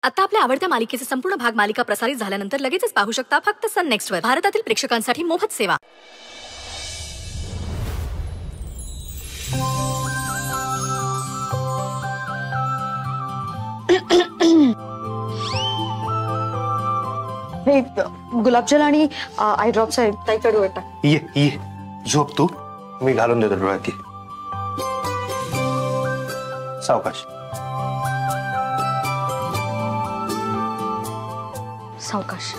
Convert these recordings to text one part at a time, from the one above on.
आता आपल्या आवडत्या मालिकेचे संपूर्ण भाग मालिका प्रसारित झाल्यानंतर लगेचच पाहू शकता फक्त सन नेक्स्ट वर. भारतातील प्रेक्षकांसाठी मोफत सेवा. हे गुलाबजल आणि आय ड्रॉप्स आहेत त्याकडे वाटतं. ये झोप तू, मी घालून देतो डोळ्यात. ये सावकाश सावकाश.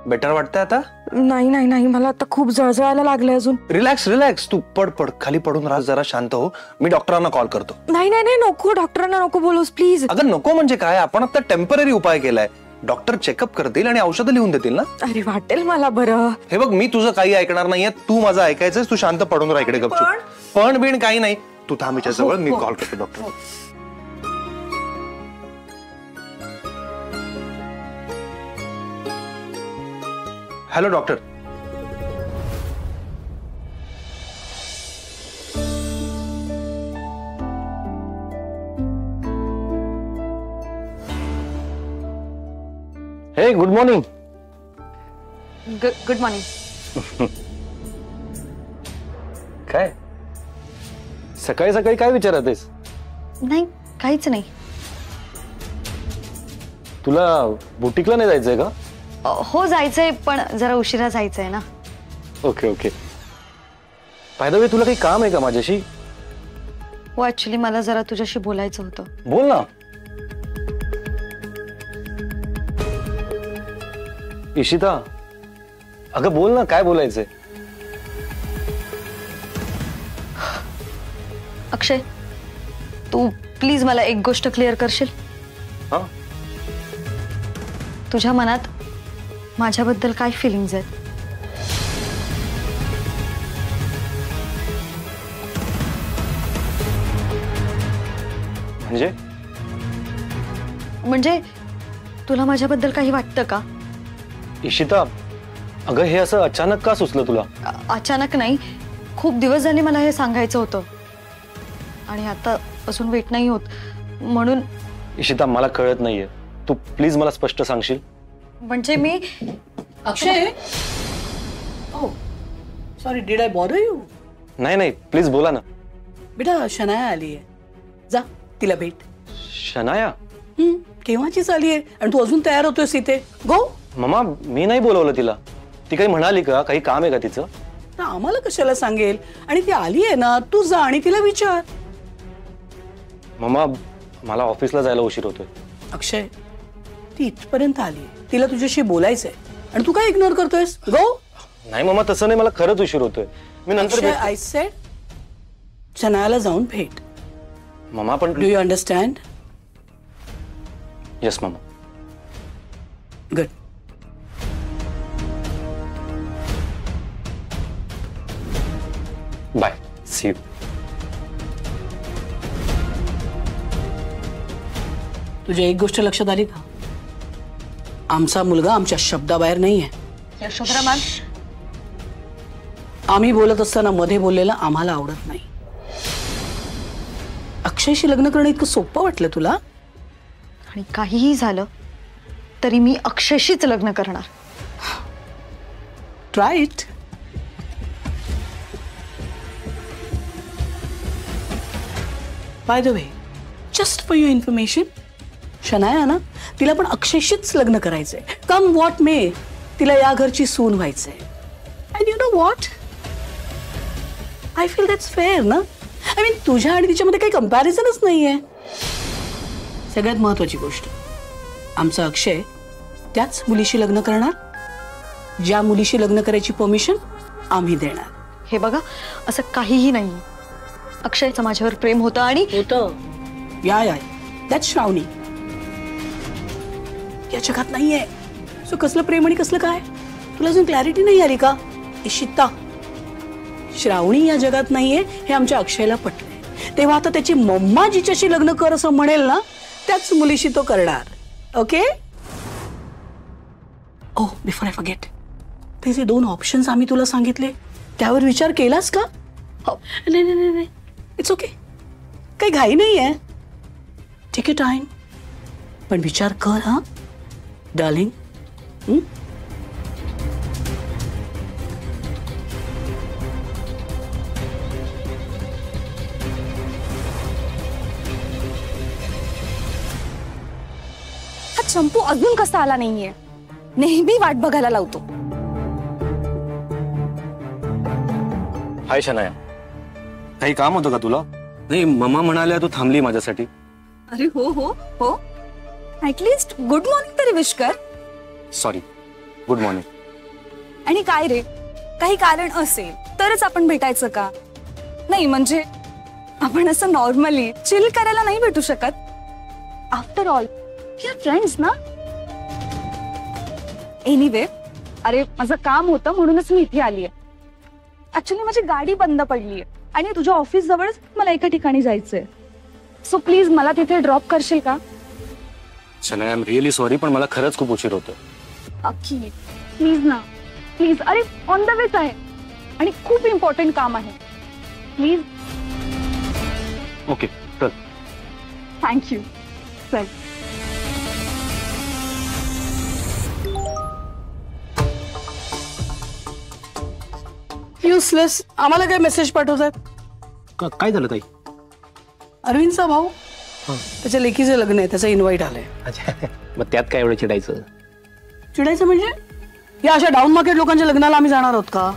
बेटर वाटतंय आता? नाही नाही नाही, मला आता खूप जळजळायला लागलंय अजून. रिलॅक्स रिलॅक्स, तू पड खाली पडून राहा, जरा शांत हो. मी डॉक्टरांना कॉल करतो. नाही नाही नाही, नको, डॉक्टरांना नको बोलूस प्लीज. अगं नको म्हणजे काय, आपण आता टेम्पररी उपाय केलाय. डॉक्टर चेकअप करतील आणि औषधं लिहून देतील ना. अरे वाटेल मला बरं. हे बघ, मी तुझं काही ऐकणार नाहीये, तू माझं ऐकायचंय. तू शांत पडून राहा इकडे गपचूप. पण बिण काही नाही, तू थांबीच्या जवळ. मी कॉल करतो डॉक्टर. Hello doctor. हे गुड मॉर्निंग. Good morning. काय सकाळी सकाळी काय विचारतेस? नाही काहीच नाही. तुला बुटीकला नाही जायचंय का? हो जायचंय, पण जरा उशिरा जायचंय ना. Okay okay. By the way, तुला काही काम आहे का माझ्याशी? हो ऍक्च्युली मला जरा तुझ्याशी बोलायचं होतं. बोल ना. इशिता अगं बोल ना, काय बोलायचंय? अक्षय, तू प्लीज मला एक गोष्ट क्लिअर करशील? हा? तुझ्या मनात माझ्याबद्दल काय फिलिंग्स आहेत? म्हणजे तुला माझ्याबद्दल काही वाटतं का? इशिता अगं, हे असं अचानक का सुचलं तुला? अचानक नाही, खूप दिवस झाले मला हे सांगायचं होतं आणि आता अजून वेट नाही होत म्हणून. इशिता मला कळत नाहीये, तू प्लीज मला स्पष्ट सांगशील? म्हणजे मी. Akshay, oh sorry, did I bother you? नाही नाही, प्लीज बोला ना. बेटा शनाया आली आहे, जा तिला भेट. शनाया? केव्हाचीच आली आहे आणि तू अजून तयार होतोयस इथे. गो. मम्मा, मी नाही बोलवलं तिला. ती काही म्हणाली का? काही काम आहे का तिचं? आम्हाला कशाला सांगेल? आणि ती आली आहे ना, तू जा आणि तिला विचार. मम्मा, मला ऑफिसला जायला उशीर होतोय. अक्षय, ती इथपर्यंत आली, तिला तुझ्याशी बोलायचंय आणि तू काय इग्नोर करतोयस? गो. नाही मम्मा, तसं नाही, मला खरंच उशीर होतोय. मी नंतर. आय सेड शनायाला जाऊन भेट. मम्मा पण. Do you understand? येस मम्मा. गुड. Bye, see you. तुझ्या एक गोष्ट लक्षात आली का? आमचा मुलगा आमच्या शब्दाबाहेर नाहीये. यशोधरा मॅम, आम्ही बोलत असताना मध्ये बोललेलं आम्हाला आवडत नाही. अक्षयशी लग्न करणं इतकं सोपं वाटलं तुला? आणि काहीही झालं तरी मी अक्षयशीच लग्न करणार. Try it. By the way, just for your information, Shanaya ना, तिला पण अक्षयशीच लग्न करायचंय. कम व्हॉट मे, तिला या घरची सून व्हायचंय. And you know what, I feel that's fair ना. आय मीन, तुझ्या आणि तिच्यामध्ये काही कंपॅरिझनच नाहीये. सगळ्यात महत्वाची गोष्ट, आमचा अक्षय त्याच मुलीशी लग्न करणार ज्या मुलीशी लग्न करायची परमिशन आम्ही देणार. हे बघा, असं काहीही नाही. अक्षयचं माझ्यावर प्रेम होतं आणि होतं. या दॅट्स श्रावणी. या जगात नाहीये. सो कसलं प्रेम आणि कसलं काय? तुला अजून क्लॅरिटी नाही आली का? इशिता, श्रावणी या जगात नाहीये हे आमच्या अक्षयला पटलंय. तेव्हा आता त्याची मम्मा जिच्याशी लग्न कर असं म्हणेल ना, त्याच मुलीशी तो करणार. Okay. Oh before I forget, ते जे 2 ऑप्शन्स आम्ही तुला सांगितले त्यावर विचार केलास का? नाही नाही नाही, इट्स ओके, काही घाई नाही आहे. टेक युअर टाइम, पण विचार कर हा डार्लिंग. हा चंपू अजून कसा आला नाहीये? नेहमी वाट बघायला लावतो. हाय शनाया, काही काम होतं का तुला? नाही, मम्मा म्हणाल्या तू थांबली माझ्यासाठी. अरे हो हो हो, ऍटलीस्ट गुड मॉर्निंग तरी विश कर. Sorry, good morning. आणि काय रे, काही कारण असेल तरच आपण भेटायचं का? नाही म्हणजे आपण असं नॉर्मली चिल करायला नाही भेटू शकत? After all we are friends ना. एनिवे, अरे माझं काम होतं म्हणूनच मी इथे आलीये. ऍक्च्युली माझी गाडी बंद पडलीये आणि तुझ्या ऑफिस जवळच मला एका ठिकाणी जायचंय. सो प्लीज मला तिथे ड्रॉप करशील का? Shanaya, I am really sorry, पण मला खरंच खूप उशीर होतो. अक्की प्लीज ना, प्लीज. अरे ऑन द वेच आहे आणि खूप इम्पॉर्टंट काम आहे. प्लीज. ओके चल. थँक्यू. चल. युसलेस, आम्हाला काय मेसेज पाठवतात? काय झालं ताई? अरविंदचा भाऊ, त्याच्या लेकीचे लग्न आहे, त्याचं इन्व्हाइट आलंय. अच्छा, मग त्यात काय एवढं चिडायचं? चिडायचं म्हणजे या अशा डाऊन मार्केट लोकांच्या लग्नाला आम्ही जाणार आहोत का?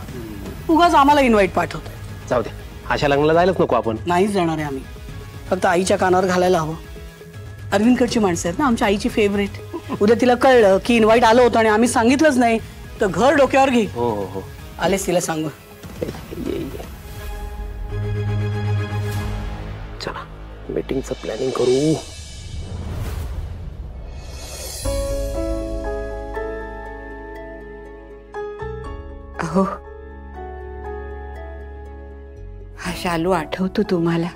उगाच आम्हाला इन्व्हाइट पाठवतोय. जाऊ दे, अशा लग्नाला जायलाच नको आपण. नाहीच जाणार आहे आम्ही, फक्त आईच्या कानावर घालायला हवं. अरविंदकडची माणसं आहेत ना, आमच्या आईची फेवरेट. उद्या तिला कळलं की इन्व्हाइट आलं होतं आणि आम्ही सांगितलंच नाही तर घर डोक्यावर घे. हो हो हो, आलेच तिला सांगू. चला मीटिंगचं प्लॅनिंग करू. अहो, हा शालू आठवतो तुम्हाला?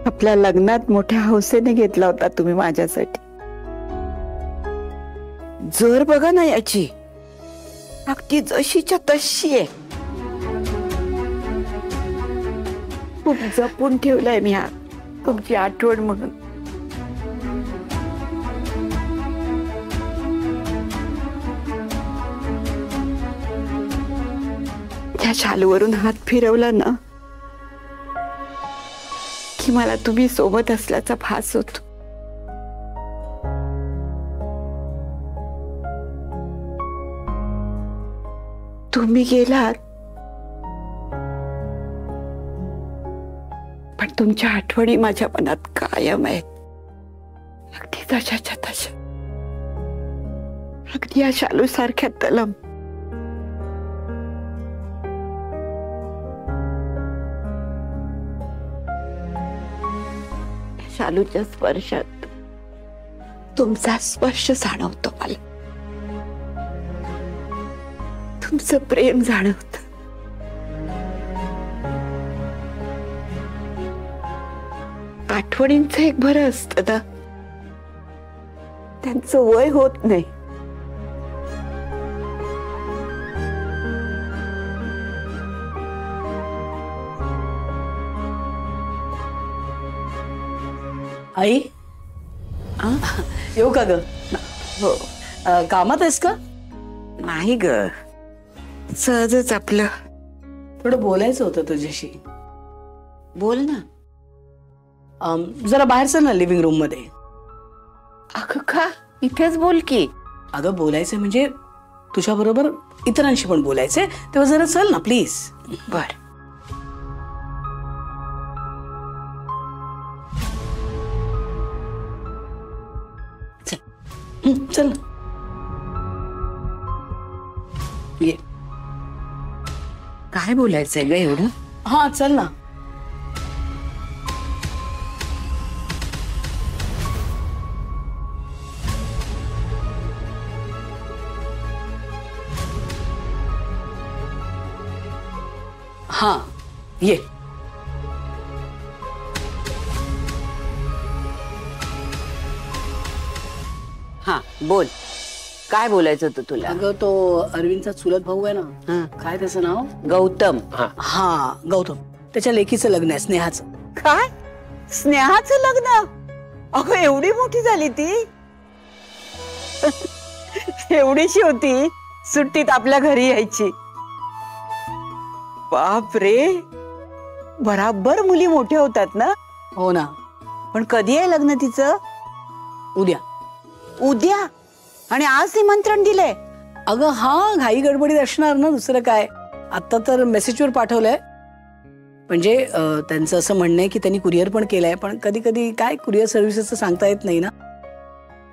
आपल्या लग्नात मोठ्या हौसेने घेतला होता तुम्ही माझ्यासाठी. जर बघा ना याची, अगदी जशीच्या तशी आहे. खूप जपून ठेवलाय मी हा, तुमची आठवण म्हणून. त्या शालूवरून हात फिरवला ना की मला तुम्ही सोबत असल्याचा भास होतो. तुम्ही गेलात पण तुमच्या आठवणी माझ्या मनात कायम आहेत, अगदी तशाच्या तशा, अगदी या शालू सारख्या तलम. शालूच्या स्पर्शात तुमचा स्पर्श जाणवतो मला, तुमचं प्रेम जाणवतं. आठवणींचं एक बरं असतं ना, त्यांचं वय होत नाही. आई, येऊ का ग? हो. कामात आहेस का? नाही ग, सहजच आपलं. थोडं बोलायचं होतं तुझ्याशी. बोल ना. जरा बाहेर चल ना, लिव्हिंग रूम मध्ये. अगं का? इथेच बोल की. अगं बोलायचं म्हणजे तुझ्या बरोबर इतरांशी पण बोलायचंय, तेव्हा जरा चल ना प्लीज. बर. चल ना, ये. काय बोलायचंय ग एवढं? हा चल ना. हा ये. हा बोल, काय बोलायचं होतं तुला? अगं तो अरविंदचा चुलत भाऊ आहे ना, हं. काय त्याचं नाव? गौतम. हा गौतम, त्याच्या लेकीचं लग्न आहे स्नेहाचं. काय? स्नेहाचं लग्न? अगं एवढी मोठी झाली ती? एवढीशी होती, सुट्टीत आपल्या घरी यायची. बाप रे, बराबर मुली मोठ्या होतात ना. हो ना. पण कधी आहे लग्न तिचं? उद्या. उद्या? आणि आज निमंत्रण दिलंय? अगं हा घाई गडबडीत असणार ना, दुसरं काय. आता तर मेसेजवर पाठवलंय. म्हणजे त्यांचं असं म्हणणं आहे की त्यांनी कुरिअर पण केलंय, पण कधी कधी काय कुरिअर सर्व्हिसेसचं सांगता येत नाही ना.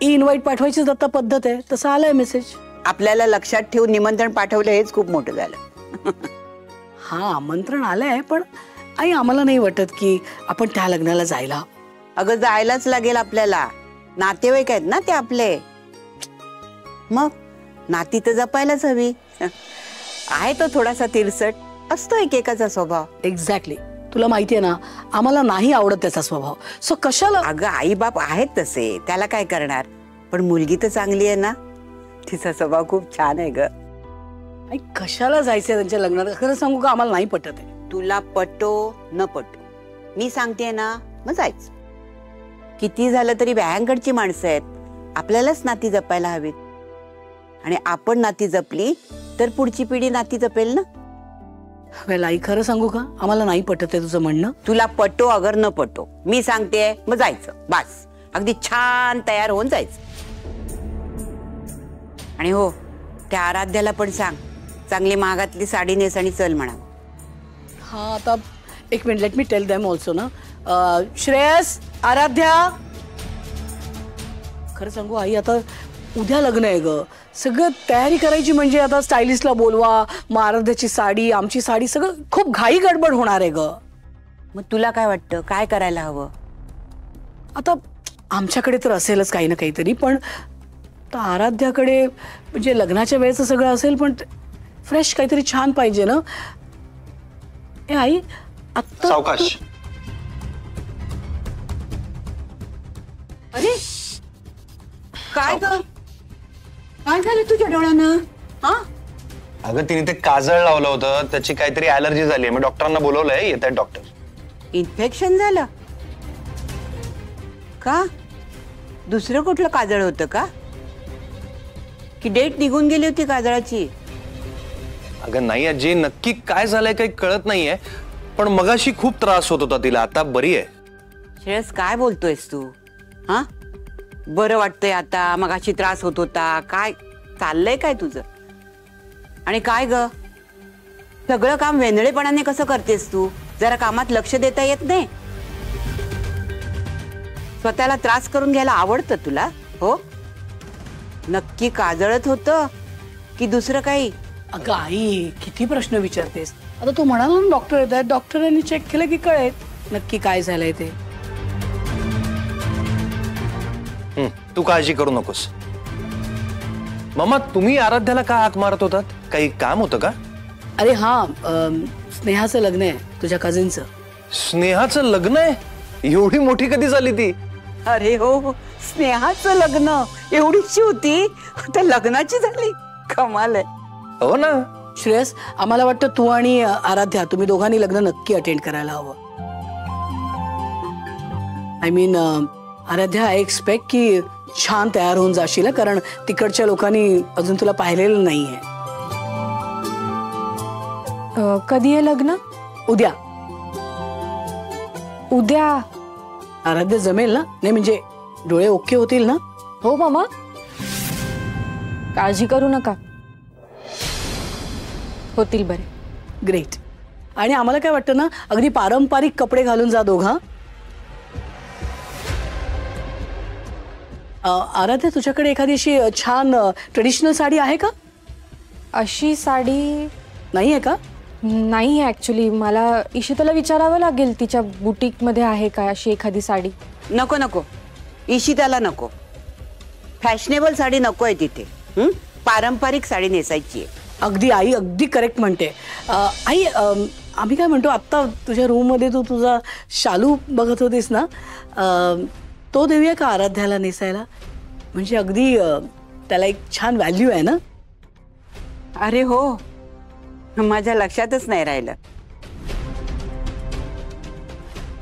इन्व्हाइट पाठवायचीच आता पद्धत आहे, तसं आलाय मेसेज. आपल्याला लक्षात ठेवून निमंत्रण पाठवलं हेच खूप मोठं झालं. हा आमंत्रण आलंय, पण आई आम्हाला नाही वाटत की आपण त्या लग्नाला जायला हवं. अगं जायलाच लागेल आपल्याला, नातेवाईक आहेत ना ते आपले. मग नाती तर जपायलाच हवी. आहे तो थोडासा तिरसट, असतो एकेकाचा स्वभाव. एक्झॅक्टली. तुला माहितीये ना, आम्हाला नाही आवडत त्याचा स्वभाव. सो कशाला. अगं आई बाप आहेत तसे, त्याला काय करणार. पण मुलगी तर चांगली आहे ना, तिचा स्वभाव खूप छान आहे ग. आई कशाला जायचंय त्यांच्या लग्नात? खरं सांगू का, आम्हाला नाही पटत आहे. तुला पटो न पटो, मी सांगते ना, मग जायचं. किती झालं तरी व्यायांकडची माणसं आहेत, आपल्यालाच नाती जपायला हवीत. आणि आपण नाती जपली तर पुढची पिढी नाती जपेल ना. वेल आई खरं सांगू का, आम्हाला नाही पटत आहे तुझं म्हणणं. तुला पटो अगर न पटो, मी सांगते मग जायचं. बस अगदी छान तयार होऊन जायचं. आणि हो, त्या आराध्याला पण सांग, चांगली महागातली साडी नेस आणि चल म्हणा. हा आता एक minute, let me tell them also ना. श्रेयस, आराध्या, खरं सांगू आई, आता उद्या लग्न आहे ग. सगळं तयारी करायची म्हणजे आता स्टायलिस्टला बोलवा, मग आराध्याची साडी, आमची साडी, सगळं खूप घाई गडबड होणार आहे ग. मग तुला काय वाटतं, काय करायला हवं? आता आमच्याकडे तर असेलच काही ना काहीतरी, पण आता आराध्याकडे म्हणजे लग्नाच्या वेळेचं सगळं असेल, पण फ्रेश काहीतरी छान पाहिजे ना. ए आई आता सावकाश. अरे काय ग, काय झालं तुझ्या डोळ्यानं? हा अगं तिने ते काजळ लावलं होतं, त्याची काहीतरी अलर्जी झाली. मी डॉक्टरांना बोलवलंय, येत आहेत डॉक्टर. इन्फेक्शन झालं का? दुसरं कुठलं काजळ होतं का? की डेट निघून गेली होती काजळाची? अगं नाही आजी, नक्की काय झालंय काही कळत नाहीये, पण मगाशी खूप त्रास होत होता तिला, आता बरी आहे. श्रेयस काय बोलतोयस तू? हा बरं वाटतंय आता, मगाशी त्रास होत होता, काय चाललंय काय तुझं? आणि काय ग, सगळं काम वेंधळेपणाने कसं करतेस तू? जरा कामात लक्ष देता येत नाही? स्वतःला त्रास करून घ्यायला आवडतं तुला? हो, नक्की काजळत होतं की दुसरं काही? अगं आई किती प्रश्न विचारतेस. आता तू म्हणाला ना डॉक्टर येतात, डॉक्टरांनी चेक केलं की कळेल नक्की काय झालंय ते. तू काळजी करू नकोस. मामा, तुम्ही आराध्याला का हाक मारत होतात? काही काम होतं का? अरे हा, स्नेहाचं लग्न आहे, तुझ्या कझिनचं. स्नेहाचं लग्न आहे? एवढी मोठी कधी झाली ती? अरे हो, स्नेहाचं लग्न एवढीशी होती, आता लग्नाची झाली. कमाल आहे. हो ना. श्रेयस, आम्हाला वाटतं तू आणि आराध्या, तुम्ही दोघांनी लग्न नक्की अटेंड करायला हवं. I mean Aaradhya, I expect की छान तयार होऊन जाशील, कारण तिकडच्या लोकांनी अजून तुला पाहिलेलं नाहीये. कधी आहे लग्न? उद्या. उद्या? आराध्या जमेल ना? नाही म्हणजे डोळे ओके होतील ना? हो मामा, काळजी करू नका, होतील बरे. ग्रेट. आणि आम्हाला काय वाटतं ना, अगदी पारंपरिक कपडे घालून जा दोघा. आराध्या, तुझ्याकडे एखादी अशी छान ट्रेडिशनल साडी आहे का? अशी साडी नाही आहे का? नाही आहे ऍक्च्युली. मला इशिताला विचारावं लागेल, तिच्या बुटीक मध्ये आहे का अशी एखादी साडी. नको नको, इशिताला नको. फॅशनेबल साडी नको आहे तिथे. पारंपरिक साडी नेसायची आहे. अगदी आई, अगदी करेक्ट म्हणते. आई, आम्ही काय म्हणतो, आत्ता तुझ्या रूम मध्ये तू तुझा शालू बघत होतीस ना, तो देऊया का आराध्याला नेसायला? म्हणजे अगदी त्याला एक छान व्हॅल्यू आहे ना. अरे हो, माझ्या लक्षातच नाही राहिलं.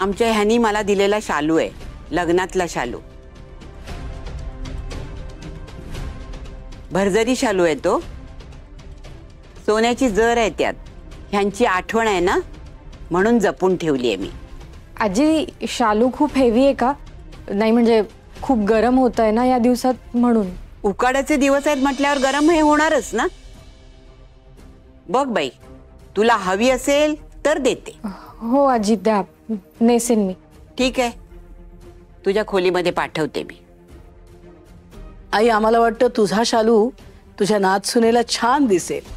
आमच्या ह्यानी मला दिलेला शालू आहे, लग्नातला शालू. भरजरी शालू आहे तो. सोन्याची जर आहे त्यात. ह्यांची आठवण आहे ना, म्हणून जपून ठेवली आहे मी. आजी, शालू खूप हेवी आहे का? नाही म्हणजे खूप गरम होत आहे ना या दिवसात, म्हणून. उकाड्याचे दिवस आहेत म्हटल्यावर गरम हे होणारच ना. बघ बाई, तुला हवी असेल तर देते. हो आजी, द्या, नेसेन मी. ठीक आहे, तुझ्या खोलीमध्ये पाठवते मी. आई, आम्हाला वाटतं तुझा शालू तुझ्या नातसुनेला छान दिसेल.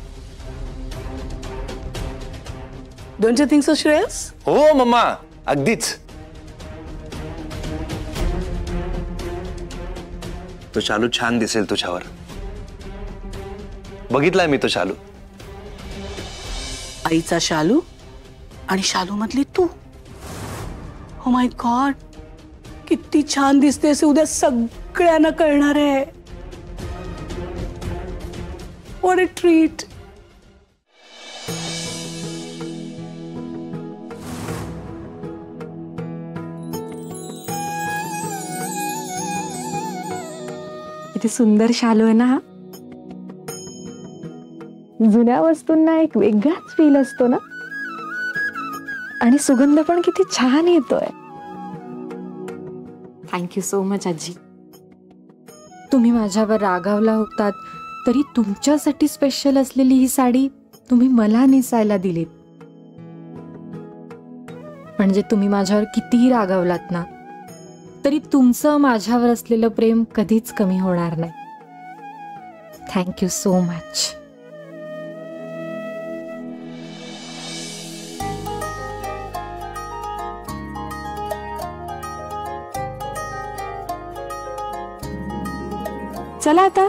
Don't you think so Shreyas? हो मम्मा, अगदीच. तो शालू छान दिसेल तुझ्यावर. बघितलाय मी तो शालू. आईचा शालू आणि शालू मधली तू. ओ माय गॉड, किती छान दिसतेस. उद्या सगळ्यांना कळणार आहे. What a treat. किती सुंदर शालू आहे ना हा. जुन्या वस्तूंना एक वेगळाच फील असतो ना. आणि सुगंध पण किती छान येतोय. थँक्यू सो मच आजी. तुम्ही माझ्यावर रागावला होतात तरी तुमच्यासाठी स्पेशल असलेली ही साडी तुम्ही मला नेसायला दिलीत. म्हणजे तुम्ही माझ्यावर कितीही रागावलात ना, तरी तुमचं माझ्यावर असलेलं प्रेम कधीच कमी होणार नाही. Thank you so much. चला आता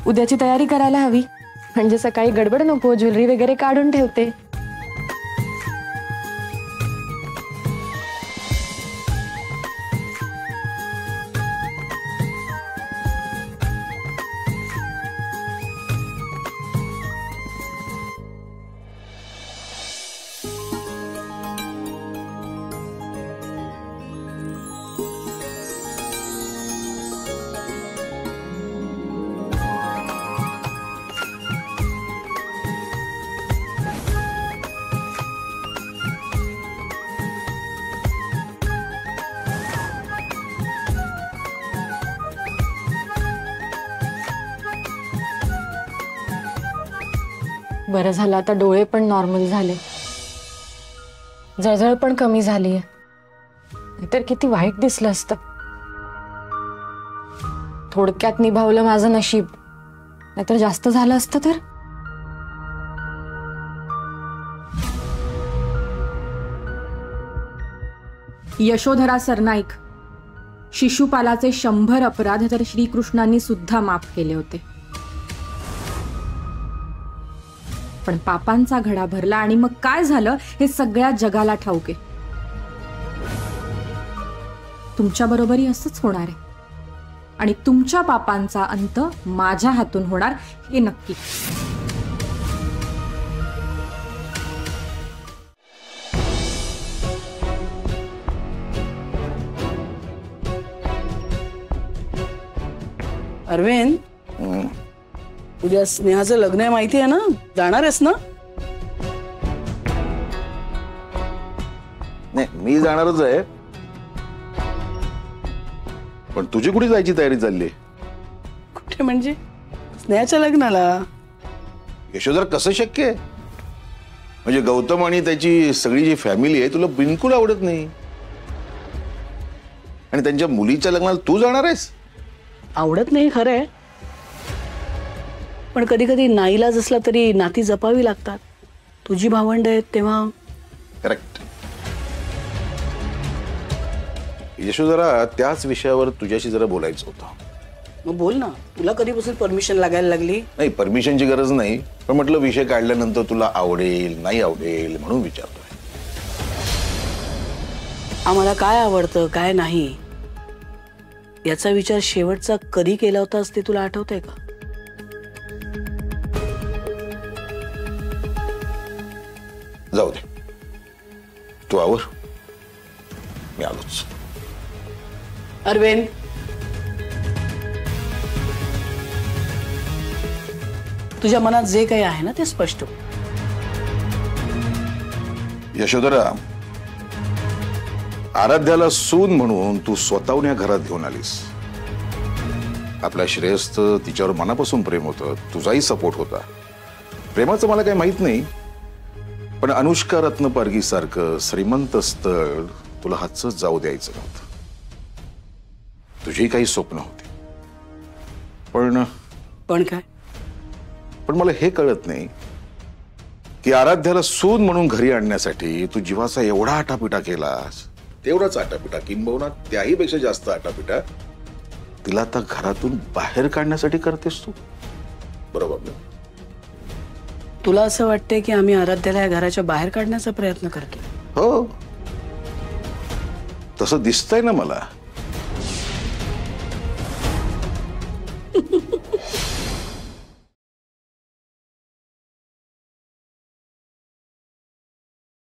उद्याची तयारी करायला हवी, म्हणजे सकाळी गडबड नको. ज्वेलरी वगैरे काढून ठेवते. बरं झालं आता डोळे पण नॉर्मल झाले, जळजळ पण कमी झाली आहे. नाहीतर किती वाईट दिसलं असतं. थोडक्यात निभावलं माझं नशीब, नाहीतर जास्त झालं असतं तर. यशोधरा सरनाईक, शिशुपालाचे 100 अपराध तर श्रीकृष्णांनी सुद्धा माफ केले होते. पण पापांचा घडा भरला आणि मग काय झालं हे सगळ्या जगाला ठाऊक आहे. तुमच्या बरोबरही असंच होणार आहे आणि तुमच्या पापांचा अंत माझ्या हातून होणार हे नक्की. अरविंद, उद्या स्नेहाचं लग्न आहे माहिती आहे ना? जाणार आहेस ना? नाही, मी जाणारच आहे. पण तुझी कुठे जायची तयारी चालली? कुठे म्हणजे? स्नेहाच्या लग्नाला. यशोधर, कसं शक्य आहे? म्हणजे गौतम आणि त्याची सगळी जी फॅमिली आहे तुला बिलकुल आवडत नाही आणि त्यांच्या मुलीच्या लग्नाला तू जाणार आहेस? आवडत नाही खरंय, पण कधी कधी नाईलाज असला तरी नाती जपावी लागतात. तुझी भावंड आहेत तेव्हा. करेक्ट. यशोधरा, त्याच विषयावर तुझ्याशी जरा बोलायचं होतं. मग बोल ना. तुला कधीपासून परमिशन लागायला लागली? नाही, परमिशनची गरज नाही, पण म्हटलं विषय काढल्यानंतर तुला आवडेल नाही आवडेल म्हणून विचारतोय. आम्हाला काय आवडतं काय नाही याचा विचार शेवटचा कधी केला होतास ते तुला आठवतंय का? जाऊ दे, तू आवर, मी आलोच. अरविंद, तुझ्या मनात जे काही आहे ना ते स्पष्ट हो. यशोधरा, आराध्याला सून म्हणून तू स्वतःहून या घरात घेऊन आलीस. आपल्या श्रेयसचं तिच्यावर मनापासून प्रेम होतं, तुझाही सपोर्ट होता. प्रेमाचं मला काही माहित नाही, पण अनुष्का रत्नपारगी सारखं श्रीमंत स्थळ तुला हातचं जाऊ द्यायचं नव्हतं. तुझी काही स्वप्न होती, पण काय? पण मला हे कळत नाही की आराध्याला सून म्हणून घरी आणण्यासाठी तू जीवाचा एवढा आटापिटा केलास, तेवढाच आटापिटा किंबहुना त्याही पेक्षा जास्त आटापिटा तिला आता घरातून बाहेर काढण्यासाठी करतेस तू. बरोबर ना? तुला असं वाटतंय की आम्ही आराध्याला या घराच्या बाहेर काढण्याचा प्रयत्न करतो? हो, तसं दिसतंय ना मला.